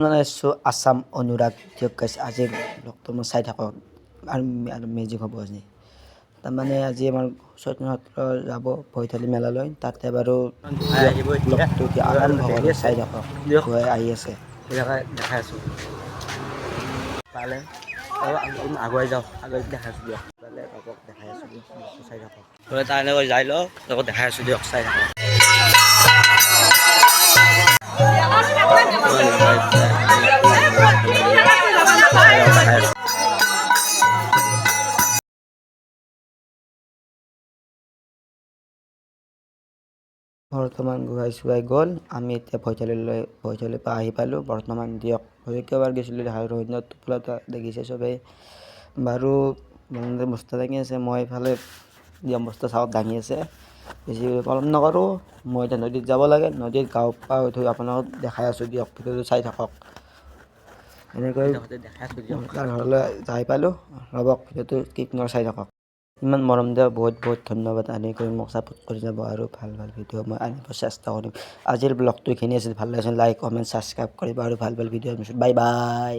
আসাম অনুৰাগ দিয়ক গাইছ আজিৰ ব্লগটো মই চাই থাকক আৰু মেজিক হ'ব আজি তাৰমানে আজি আমাৰ চৈতন্য যাব ভৈথালি মেলালৈ তাতে বাৰু ব্লগটো এতিয়া আৰম্ভ কৰি চাই থাকক গৈ আহি আছে দেখাই আছোঁ পালে আগুৱাই যাওঁ আগুৱাই দেখাই আছোঁ দিয়ক পালে বাবুক দেখাই আছোঁ দিয়ক চাই থাকক তাৰ এনেকৈ যাই লওঁ তাকো দেখাই আছোঁ দিয়ক চাই থাকক বৰ্তমান গুৱাই গ'ল আমি এতিয়া ভৈথালিৰ পৰা আহি পালোঁ বৰ্তমান দিয়ক কেইবাৰ গৈছিলোঁ ৰহিনত টোপোলাটা দেখিছে চবেই বাৰু বস্তা দাঙি আছে মই এইফালে দিয়ম বস্তা চাওত দাঙি আছে বেছি পলম নকৰোঁ মই এতিয়া নদীত যাব লাগে নদীত গাঁও পাৰ থৈ আপোনালোকক দেখাই আছোঁ দিয়ক ভিডিঅ'টো চাই থাকক এনেকৈ তাৰ ঘৰলৈ যাই পালোঁ ৰ'বক ভিডিঅ'টো কিকনৰ চাই থাকক ইমান মৰম দিয়া বহুত বহুত ধন্যবাদ এনেকৈ মোক ছাপোৰ্ট কৰি যাব আৰু ভাল ভিডিঅ' মই আনিব চেষ্টা কৰিম আজিৰ ব্লগটো এইখিনি আছিল ভাল লাগিছিল লাইক কমেণ্ট ছাবস্ক্ৰাইব কৰিব আৰু ভাল ভিডিঅ' বাই বাই